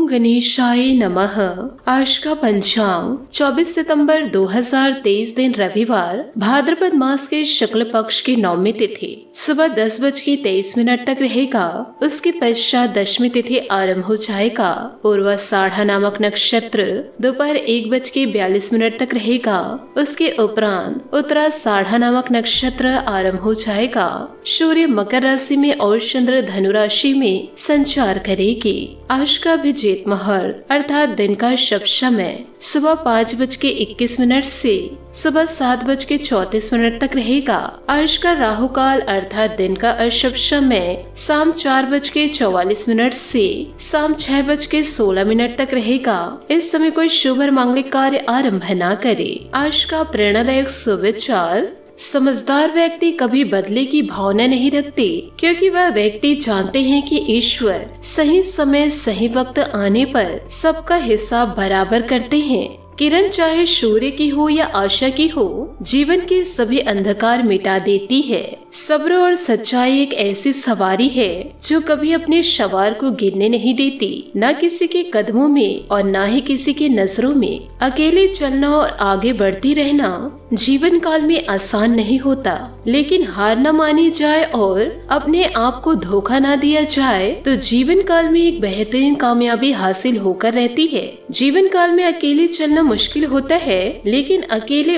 ओम गणेशाय नमः। आज का पंचांग 24 सितंबर 2023 दिन रविवार, भाद्रपद मास के शुक्ल पक्ष की नवमी तिथि सुबह 10:23 तक रहेगा। उसके पश्चात दशमी तिथि आरंभ हो जाएगा। पूर्वाषाढ़ा नामक नक्षत्र दोपहर 1:42 तक रहेगा। उसके उपरांत उत्तराषाढ़ा नामक नक्षत्र आरंभ हो जाएगा। सूर्य मकर राशि में और चंद्र धनु राशि में संचार करेगी। आज का अभिजीत मुहूर्त अर्थात दिन का शुभ समय सुबह 5:21 से सुबह 7:34 तक रहेगा। आज का राहु काल अर्थात दिन का अशुभ समय शाम 4:44 से शाम 6:16 तक रहेगा। इस समय कोई शुभ और मांगलिक कार्य आरंभ न करे। आज का प्रेरणादायक सुविचार, समझदार व्यक्ति कभी बदले की भावना नहीं रखते, क्योंकि वह व्यक्ति जानते हैं कि ईश्वर सही समय सही वक्त आने पर सबका हिसाब बराबर करते हैं। किरण चाहे सूर्य की हो या आशा की हो, जीवन के सभी अंधकार मिटा देती है। सब्र और सच्चाई एक ऐसी सवारी है जो कभी अपने सवार को गिरने नहीं देती, न किसी के कदमों में और न ही किसी के नजरों में। अकेले चलना और आगे बढ़ती रहना जीवन काल में आसान नहीं होता, लेकिन हार न मानी जाए और अपने आप को धोखा न दिया जाए तो जीवन काल में एक बेहतरीन कामयाबी हासिल होकर रहती है। जीवन काल में अकेले चलना मुश्किल होता है, लेकिन अकेले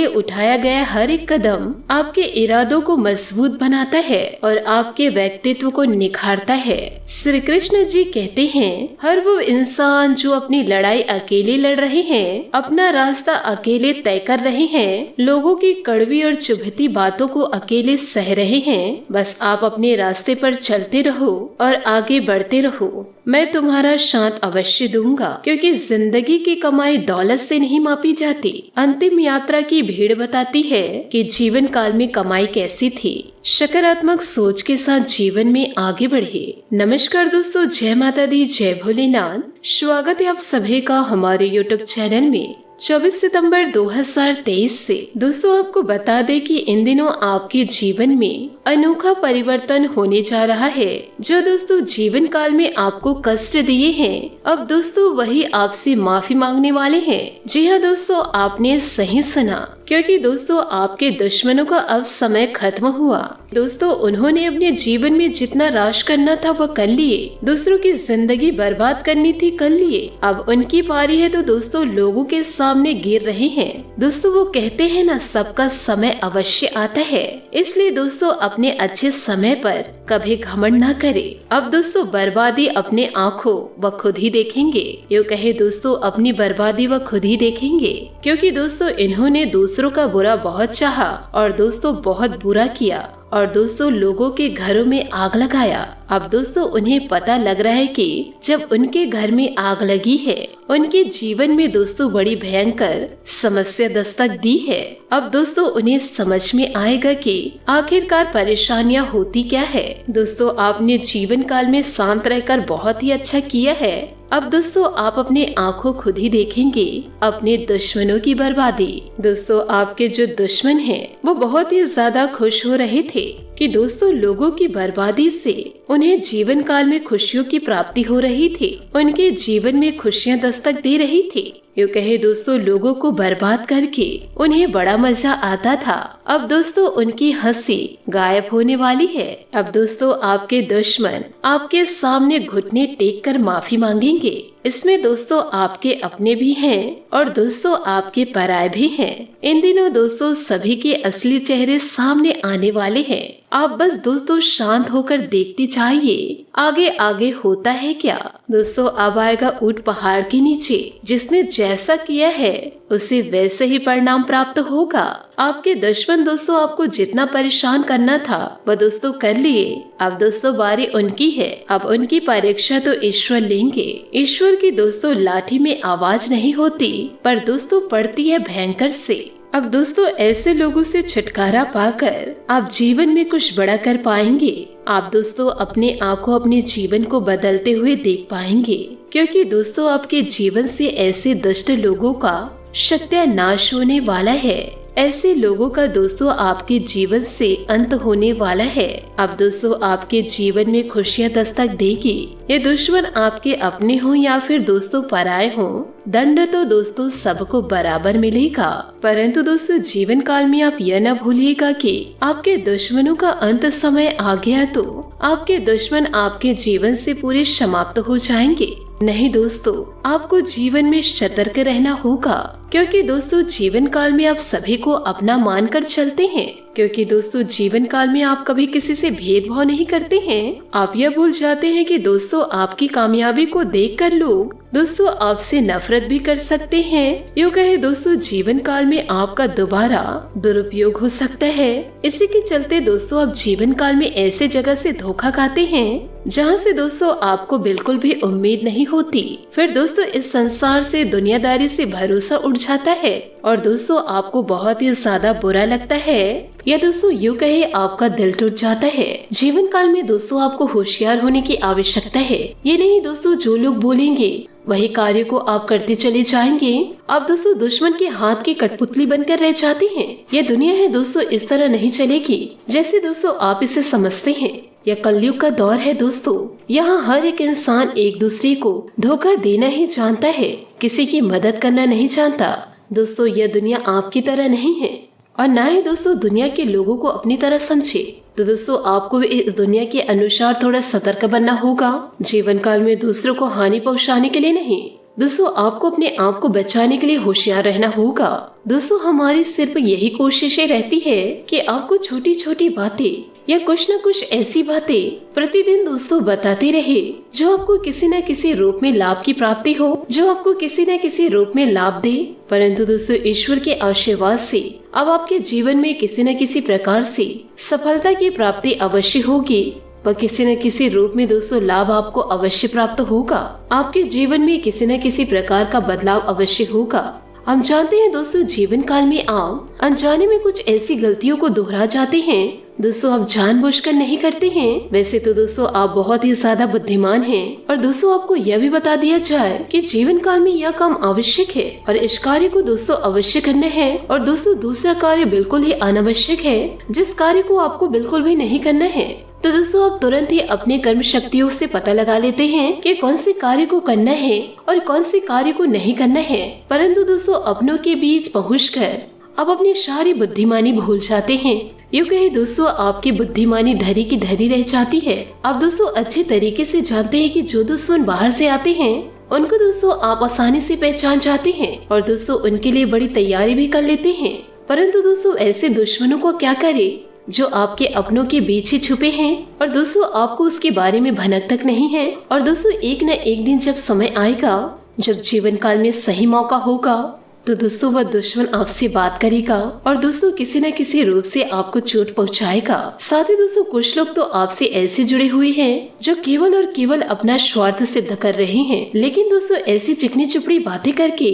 उठाया गया हर एक कदम आपके इरादों को मजबूत बनाता है और आपके व्यक्तित्व को निखारता है। श्री कृष्ण जी कहते हैं, हर वो इंसान जो अपनी लड़ाई अकेले लड़ रहे हैं, अपना रास्ता अकेले तय कर रहे हैं, लोगों की कड़वी और चुभती बातों को अकेले सह रहे हैं, बस आप अपने रास्ते पर चलते रहो और आगे बढ़ते रहो। मैं तुम्हारा साथ अवश्य दूंगा, क्योंकि जिंदगी की कमाई दौलत से नहीं मापी जाती। अंतिम यात्रा की भीड़ बताती है कि जीवन काल में कमाई कैसी थी। सकारात्मक सोच के साथ जीवन में आगे बढ़े। नमस्कार दोस्तों, जय माता दी, जय भोलेनाथ। स्वागत है आप सभी का हमारे YouTube चैनल में। 24 सितंबर 2023 से दोस्तों आपको बता दें कि इन दिनों आपके जीवन में अनोखा परिवर्तन होने जा रहा है। जो दोस्तों जीवन काल में आपको कष्ट दिए हैं, अब दोस्तों वही आपसे माफी मांगने वाले हैं। जी हाँ दोस्तों, आपने सही सुना, क्योंकि दोस्तों आपके दुश्मनों का अब समय खत्म हुआ। दोस्तों उन्होंने अपने जीवन में जितना राज करना था वो कर लिए, दूसरों की जिंदगी बर्बाद करनी थी कर लिए। अब उनकी बारी है तो दोस्तों लोगों के सामने गिर रहे हैं। दोस्तों वो कहते हैं ना, सबका समय अवश्य आता है, इसलिए दोस्तों अपने अच्छे समय पर कभी घमंड न करे। अब दोस्तों बर्बादी अपने आँखों व खुद ही देखेंगे। यूँ कहे दोस्तों अपनी बर्बादी व खुद ही देखेंगे, क्योंकि दोस्तों इन्होंने दूसरों का बुरा बहुत चाहा और दोस्तों बहुत बुरा किया और दोस्तों लोगों के घरों में आग लगाया। अब दोस्तों उन्हें पता लग रहा है कि जब उनके घर में आग लगी है, उनके जीवन में दोस्तों बड़ी भयंकर समस्या दस्तक दी है। अब दोस्तों उन्हें समझ में आएगा कि आखिरकार परेशानियां होती क्या है। दोस्तों आपने जीवन काल में शांत रहकर बहुत ही अच्छा किया है। अब दोस्तों आप अपने आंखों खुद ही देखेंगे अपने दुश्मनों की बर्बादी। दोस्तों आपके जो दुश्मन हैं वो बहुत ही ज्यादा खुश हो रहे थे कि दोस्तों लोगों की बर्बादी से उन्हें जीवन काल में खुशियों की प्राप्ति हो रही थी, उनके जीवन में खुशियां दस्तक दे रही थी। यूँ कहे दोस्तों लोगों को बर्बाद करके उन्हें बड़ा मजा आता था। अब दोस्तों उनकी हंसी गायब होने वाली है। अब दोस्तों आपके दुश्मन आपके सामने घुटने टेक कर माफी मांगेंगे। इसमें दोस्तों आपके अपने भी हैं और दोस्तों आपके पराये भी हैं। इन दिनों दोस्तों सभी के असली चेहरे सामने आने वाले हैं। आप बस दोस्तों शांत होकर देखते जाइए आगे आगे होता है क्या। दोस्तों अब आएगा ऊंट पहाड़ के नीचे, जिसने जैसा किया है उसे वैसे ही परिणाम प्राप्त होगा। आपके दुश्मन दोस्तों आपको जितना परेशान करना था वह दोस्तों कर लिए। अब दोस्तों बारी उनकी है। अब उनकी परीक्षा तो ईश्वर लेंगे। ईश्वर की दोस्तों लाठी में आवाज नहीं होती, पर दोस्तों पड़ती है भयंकर से। अब दोस्तों ऐसे लोगों से छुटकारा पाकर आप जीवन में कुछ बड़ा कर पाएंगे। आप दोस्तों अपने आंखों अपने जीवन को बदलते हुए देख पाएंगे, क्योंकि दोस्तों आपके जीवन से ऐसे दुष्ट लोगों का सत्यानाश होने वाला है। ऐसे लोगों का दोस्तों आपके जीवन से अंत होने वाला है। अब दोस्तों आपके जीवन में खुशियाँ दस्तक देगी। ये दुश्मन आपके अपने हों या फिर दोस्तों पराये हों, दंड तो दोस्तों सबको बराबर मिलेगा। परंतु दोस्तों जीवन काल में आप यह न भूलिएगा कि आपके दुश्मनों का अंत समय आ गया तो आपके दुश्मन आपके जीवन से पूरे समाप्त हो जाएंगे। नहीं दोस्तों, आपको जीवन में सतर्क रहना होगा, क्योंकि दोस्तों जीवन काल में आप सभी को अपना मानकर चलते हैं। क्योंकि दोस्तों जीवन काल में आप कभी किसी से भेदभाव नहीं करते हैं। आप यह भूल जाते हैं कि दोस्तों आपकी कामयाबी को देखकर लोग दोस्तों आपसे नफरत भी कर सकते हैं। यूँ कहे दोस्तों जीवन काल में आपका दोबारा दुरुपयोग हो सकता है। इसी के चलते दोस्तों आप जीवन काल में ऐसे जगह से धोखा खाते हैं जहाँ से दोस्तों आपको बिल्कुल भी उम्मीद नहीं होती। फिर दोस्तों इस संसार से, दुनियादारी से भरोसा उठ जाता है और दोस्तों आपको बहुत ही ज्यादा बुरा लगता है, या दोस्तों यूँ कहे आपका दिल टूट जाता है। जीवन काल में दोस्तों आपको होशियार होने की आवश्यकता है। ये नहीं दोस्तों जो लोग बोलेंगे वही कार्य को आप करते चले जाएंगे। आप दोस्तों दुश्मन के हाथ की कठपुतली बनकर रह जाते हैं। यह दुनिया है दोस्तों इस तरह नहीं चलेगी जैसे दोस्तों आप इसे समझते हैं। यह कलयुग का दौर है दोस्तों। यहाँ हर एक इंसान एक दूसरे को धोखा देना ही जानता है, किसी की मदद करना नहीं जानता। दोस्तों यह दुनिया आपकी तरह नहीं है और ना ही दोस्तों दुनिया के लोगों को अपनी तरह समझे। तो दोस्तों आपको भी इस दुनिया के अनुसार थोड़ा सतर्क बनना होगा। जीवन काल में दूसरों को हानि पहुंचाने के लिए नहीं, दोस्तों आपको अपने आप को बचाने के लिए होशियार रहना होगा। दोस्तों हमारी सिर्फ यही कोशिशें रहती है कि आपको छोटी छोटी बातें या कुछ न कुछ ऐसी बातें प्रतिदिन दोस्तों बताते रहे जो आपको किसी न किसी रूप में लाभ की प्राप्ति हो, जो आपको किसी न किसी रूप में लाभ दे। परंतु दोस्तों ईश्वर के आशीर्वाद से अब आपके जीवन में किसी न किसी प्रकार से सफलता की प्राप्ति अवश्य होगी, पर किसी न किसी रूप में दोस्तों लाभ आपको अवश्य प्राप्त होगा। आपके जीवन में किसी न किसी प्रकार का बदलाव अवश्य होगा। हम जानते हैं दोस्तों जीवन काल में आप अनजाने में कुछ ऐसी गलतियों को दोहरा जाते हैं दोस्तों आप जानबूझकर नहीं करते हैं। वैसे तो दोस्तों आप बहुत ही ज्यादा बुद्धिमान हैं और दोस्तों आपको यह भी बता दिया जाए कि जीवन काल में यह काम आवश्यक है और इस कार्य को दोस्तों अवश्य करना है, और दोस्तों दूसरा कार्य बिल्कुल ही अनावश्यक है जिस कार्य को आपको बिल्कुल भी नहीं करना है। तो दोस्तों आप तुरंत ही अपने कर्म शक्तियों से पता लगा लेते हैं कि कौन से कार्य को करना है और कौन से कार्य को नहीं करना है। परंतु दोस्तों अपनों के बीच पहुंचकर आप अपनी सारी बुद्धिमानी भूल जाते हैं। यूँ कहे दोस्तों आपकी बुद्धिमानी धरी की धरी रह जाती है। आप दोस्तों अच्छे तरीके से जानते हैं कि जो दुश्मन बाहर से आते हैं उनको दोस्तों आप आसानी से पहचान जाते हैं और दोस्तों उनके लिए बड़ी तैयारी भी कर लेते हैं। परंतु दोस्तों ऐसे दुश्मनों को क्या करे जो आपके अपनों के बीच ही छुपे हैं और दोस्तों आपको उसके बारे में भनक तक नहीं है। और दोस्तों एक न एक दिन जब समय आएगा, जब जीवन काल में सही मौका होगा, तो दोस्तों वह दुश्मन आपसे बात करेगा और दोस्तों किसी न किसी रूप से आपको चोट पहुंचाएगा। साथ ही दोस्तों कुछ लोग तो आपसे ऐसे जुड़े हुए हैं जो केवल और केवल अपना स्वार्थ सिद्ध कर रहे हैं, लेकिन दोस्तों ऐसी चिकनी चुपड़ी बातें करके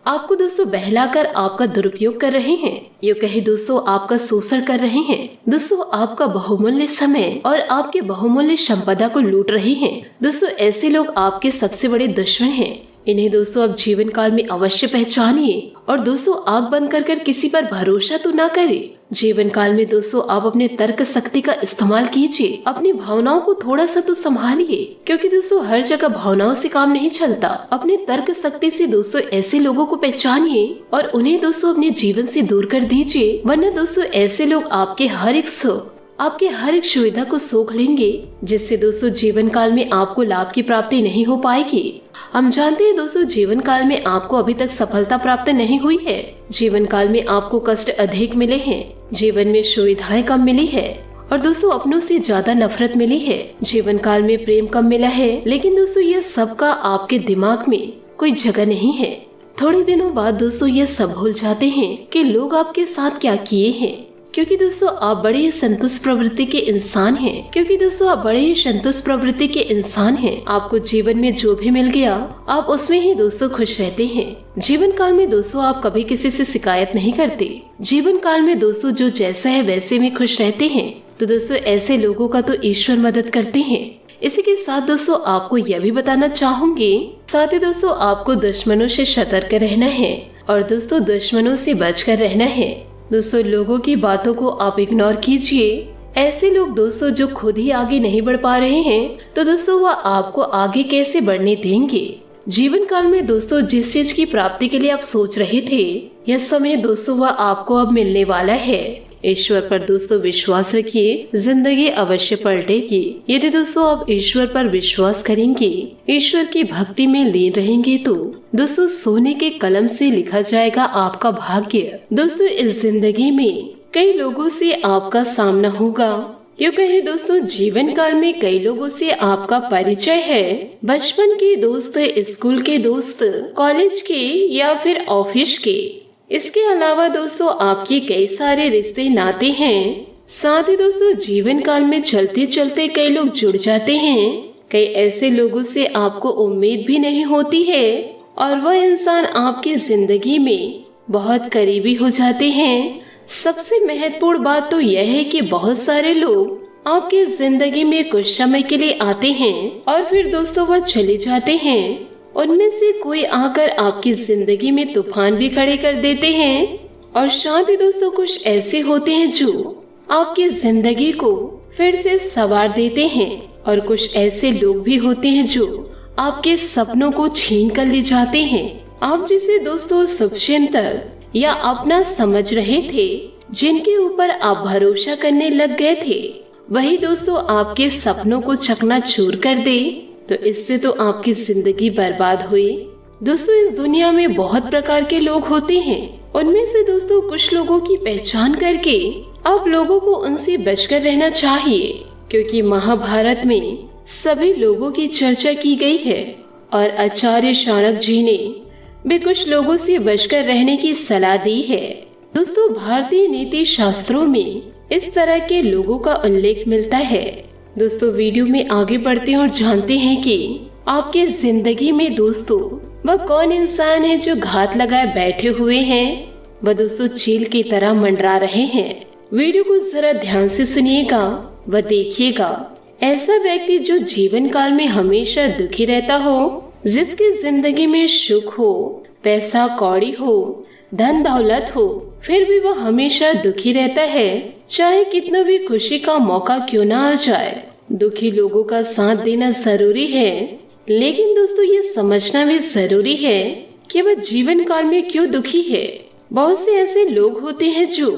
आपको दोस्तों बहलाकर आपका दुरुपयोग कर रहे हैं। ये कहे दोस्तों आपका शोषण कर रहे हैं। दोस्तों आपका बहुमूल्य समय और आपके बहुमूल्य संपदा को लूट रहे हैं। दोस्तों ऐसे लोग आपके सबसे बड़े दुश्मन हैं। इन्हें दोस्तों आप जीवन काल में अवश्य पहचानिए और दोस्तों आग बंद कर किसी पर भरोसा तो ना करें। जीवन काल में दोस्तों आप अपने तर्क शक्ति का इस्तेमाल कीजिए। अपनी भावनाओं को थोड़ा सा तो संभालिए, क्योंकि दोस्तों हर जगह भावनाओं से काम नहीं चलता। अपने तर्क शक्ति से दोस्तों ऐसे लोगों को पहचानिए और उन्हें दोस्तों अपने जीवन से दूर कर दीजिए, वरना दोस्तों ऐसे लोग आपके हर एक सुविधा को सोख लेंगे, जिससे दोस्तों जीवन काल में आपको लाभ की प्राप्ति नहीं हो पाएगी। हम जानते हैं दोस्तों जीवन काल में आपको अभी तक सफलता प्राप्त नहीं हुई है। जीवन काल में आपको कष्ट अधिक मिले हैं, जीवन में सुविधाएं कम मिली है और दोस्तों अपनों से ज्यादा नफरत मिली है। जीवन काल में प्रेम कम मिला है, लेकिन दोस्तों यह सब का आपके दिमाग में कोई जगह नहीं है। थोड़े दिनों बाद दोस्तों यह सब भूल जाते हैं कि लोग आपके साथ क्या किए हैं, क्योंकि दोस्तों आप बड़े ही संतुष्ट प्रवृत्ति के इंसान हैं। आपको जीवन में जो भी मिल गया आप उसमें ही दोस्तों खुश रहते हैं। जीवन काल में दोस्तों आप कभी किसी से शिकायत नहीं करते। जीवन काल में दोस्तों जो जैसा है वैसे में खुश रहते हैं। तो दोस्तों ऐसे लोगों का तो ईश्वर मदद करते हैं। इसी के साथ दोस्तों आपको यह भी बताना चाहूंगी, साथ ही दोस्तों आपको दुश्मनों से सतर्क रहना है और दोस्तों दुश्मनों से बचकर रहना है। दोस्तों लोगों की बातों को आप इग्नोर कीजिए। ऐसे लोग दोस्तों जो खुद ही आगे नहीं बढ़ पा रहे हैं तो दोस्तों वह आपको आगे कैसे बढ़ने देंगे। जीवन काल में दोस्तों जिस चीज की प्राप्ति के लिए आप सोच रहे थे, यह समय दोस्तों वह आपको अब मिलने वाला है। ईश्वर पर दोस्तों विश्वास रखिए, जिंदगी अवश्य पलटेगी। यदि दोस्तों आप ईश्वर पर विश्वास करेंगे, ईश्वर की भक्ति में लीन रहेंगे तो दोस्तों सोने के कलम से लिखा जाएगा आपका भाग्य। दोस्तों इस जिंदगी में कई लोगों से आपका सामना होगा, यूँ कहे दोस्तों जीवन काल में कई लोगों से आपका परिचय है। बचपन के दोस्त, स्कूल के दोस्त, कॉलेज के या फिर ऑफिस के। इसके अलावा दोस्तों आपके कई सारे रिश्ते नाते हैं। साथ ही दोस्तों जीवन काल में चलते चलते कई लोग जुड़ जाते हैं। कई ऐसे लोगों से आपको उम्मीद भी नहीं होती है और वह इंसान आपकी जिंदगी में बहुत करीबी हो जाते हैं। सबसे महत्वपूर्ण बात तो यह है कि बहुत सारे लोग आपकी जिंदगी में कुछ समय के लिए आते हैं और फिर दोस्तों वह चले जाते हैं। उनमें से कोई आकर आपकी जिंदगी में तूफान भी खड़े कर देते हैं और साथ ही दोस्तों कुछ ऐसे होते हैं जो आपकी जिंदगी को फिर से संवार देते हैं और कुछ ऐसे लोग भी होते हैं जो आपके सपनों को छीन कर ले जाते हैं। आप जिसे दोस्तों शुभचिंतक या अपना समझ रहे थे, जिनके ऊपर आप भरोसा करने लग गए थे, वही दोस्तों आपके सपनों को चकनाचूर कर दे तो इससे तो आपकी जिंदगी बर्बाद हुई। दोस्तों इस दुनिया में बहुत प्रकार के लोग होते हैं। उनमें से दोस्तों कुछ लोगों की पहचान करके आप लोगों को उनसे बचकर रहना चाहिए, क्योंकि महाभारत में सभी लोगों की चर्चा की गई है और आचार्य शाणक जी ने भी कुछ लोगों से बचकर रहने की सलाह दी है। दोस्तों भारतीय नीति शास्त्रों में इस तरह के लोगों का उल्लेख मिलता है। दोस्तों वीडियो में आगे बढ़ते हैं और जानते हैं कि आपके जिंदगी में दोस्तों वह कौन इंसान है जो घात लगाए बैठे हुए हैं। वह दोस्तों चील की तरह मंडरा रहे हैं। वीडियो को जरा ध्यान से सुनिएगा व देखिएगा। ऐसा व्यक्ति जो जीवन काल में हमेशा दुखी रहता हो, जिसकी जिंदगी में सुख हो, पैसा कौड़ी हो, धन दौलत हो, फिर भी वह हमेशा दुखी रहता है, चाहे कितना भी खुशी का मौका क्यों ना आ जाए। दुखी लोगों का साथ देना जरूरी है, लेकिन दोस्तों ये समझना भी जरूरी है कि वह जीवन काल में क्यों दुखी है। बहुत से ऐसे लोग होते हैं जो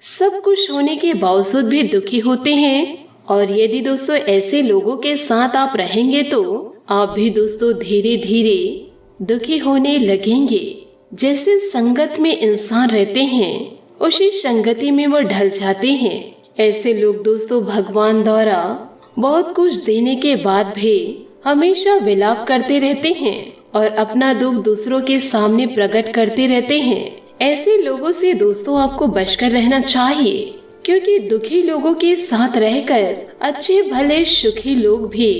सब कुछ होने के बावजूद भी दुखी होते हैं, और यदि दोस्तों ऐसे लोगों के साथ आप रहेंगे तो आप भी दोस्तों धीरे धीरे दुखी होने लगेंगे। जैसे संगत में इंसान रहते हैं, उसी संगति में वो ढल जाते हैं। ऐसे लोग दोस्तों भगवान द्वारा बहुत कुछ देने के बाद भी हमेशा विलाप करते रहते हैं और अपना दुख दूसरों के सामने प्रकट करते रहते हैं। ऐसे लोगों से दोस्तों आपको बचकर रहना चाहिए, क्योंकि दुखी लोगों के साथ रहकर अच्छे भले सुखी लोग भी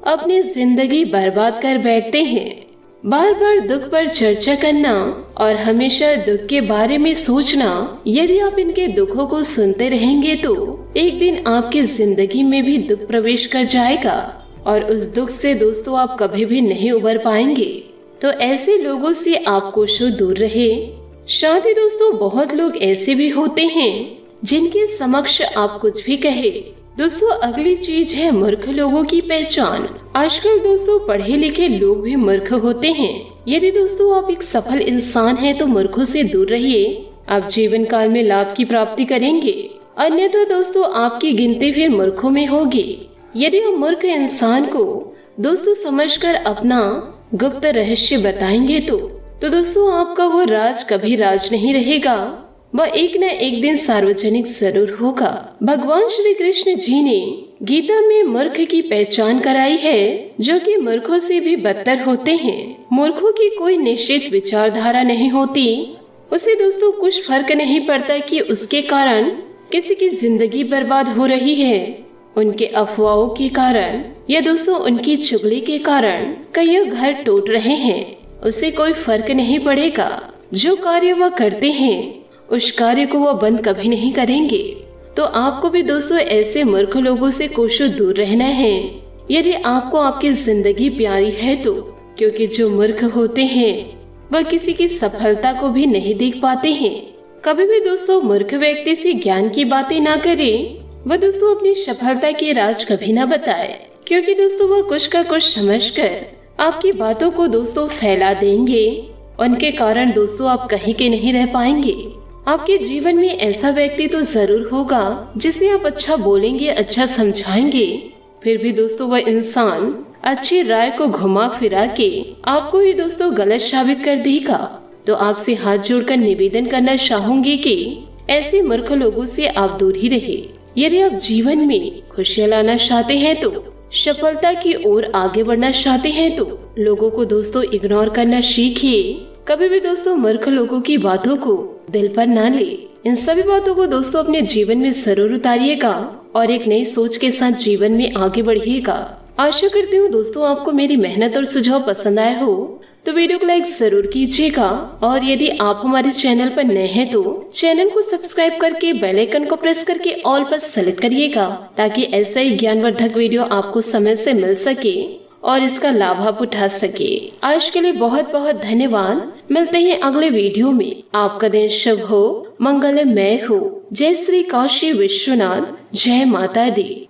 अपनी जिंदगी बर्बाद कर बैठते हैं। बार बार दुख पर चर्चा करना और हमेशा दुख के बारे में सोचना, यदि आप इनके दुखों को सुनते रहेंगे तो एक दिन आपकी जिंदगी में भी दुख प्रवेश कर जाएगा और उस दुख से दोस्तों आप कभी भी नहीं उबर पाएंगे। तो ऐसे लोगों से आप कोशिश दूर रहे। साथ ही दोस्तों बहुत लोग ऐसे भी होते हैं जिनके समक्ष आप कुछ भी कहे। दोस्तों अगली चीज है मूर्ख लोगों की पहचान। आजकल दोस्तों पढ़े लिखे लोग भी मूर्ख होते हैं। यदि दोस्तों आप एक सफल इंसान हैं तो मूर्खों से दूर रहिए। आप जीवन काल में लाभ की प्राप्ति करेंगे, अन्यथा दोस्तों आपकी गिनती फिर मूर्खों में होगी। यदि आप मूर्ख इंसान को दोस्तों समझकर अपना गुप्त रहस्य बताएंगे तो दोस्तों आपका वो राज कभी राज नहीं रहेगा, वह एक न एक दिन सार्वजनिक जरूर होगा। भगवान श्री कृष्ण जी ने गीता में मूर्ख की पहचान कराई है, जो कि मूर्खों से भी बदतर होते हैं। मूर्खों की कोई निश्चित विचारधारा नहीं होती। उसे दोस्तों कुछ फर्क नहीं पड़ता कि उसके कारण किसी की जिंदगी बर्बाद हो रही है, उनके अफवाहों के कारण या दोस्तों उनकी चुगली के कारण कई घर टूट रहे हैं। उसे कोई फर्क नहीं पड़ेगा। जो कार्य वह करते हैं उस कार्य को वह बंद कभी नहीं करेंगे। तो आपको भी दोस्तों ऐसे मूर्ख लोगों से कोशिश दूर रहना है, यदि आपको आपकी जिंदगी प्यारी है तो। क्योंकि जो मूर्ख होते हैं वह किसी की सफलता को भी नहीं देख पाते हैं। कभी भी दोस्तों मूर्ख व्यक्ति से ज्ञान की बातें ना करें। वह दोस्तों अपनी सफलता के राज कभी ना बताए, क्योंकि दोस्तों वह कुछ का कुछ समझकर आपकी बातों को दोस्तों फैला देंगे। उनके कारण दोस्तों आप कहीं के नहीं रह पाएंगे। आपके जीवन में ऐसा व्यक्ति तो जरूर होगा जिसे आप अच्छा बोलेंगे, अच्छा समझाएंगे, फिर भी दोस्तों वह इंसान अच्छी राय को घुमा फिरा के आपको ही दोस्तों गलत साबित कर देगा। तो आपसे हाथ जोड़कर निवेदन करना चाहूंगी कि ऐसे मूर्ख लोगों से आप दूर ही रहे। यदि आप जीवन में खुशियां लाना चाहते हैं, तो सफलता की ओर आगे बढ़ना चाहते हैं, तो लोगों को दोस्तों इग्नोर करना सीखिए। कभी भी दोस्तों मूर्ख लोगों की बातों को दिल पर ना ले। इन सभी बातों को दोस्तों अपने जीवन में जरूर उतारिएगा और एक नई सोच के साथ जीवन में आगे बढ़िएगा। आशा करती हूँ दोस्तों आपको मेरी मेहनत और सुझाव पसंद आए हो, तो वीडियो को लाइक जरूर कीजिएगा। और यदि आप हमारे चैनल पर नए हैं तो चैनल को सब्सक्राइब करके बेल आइकन को प्रेस करके ऑल पर सेलेक्ट करिएगा, ताकि ऐसा ही ज्ञानवर्धक वीडियो आपको समय से मिल सके और इसका लाभ आप उठा सके। आज के लिए बहुत बहुत धन्यवाद। मिलते हैं अगले वीडियो में। आपका दिन शुभ हो, मंगलमय हो। जय श्री काशी विश्वनाथ, जय माता दी।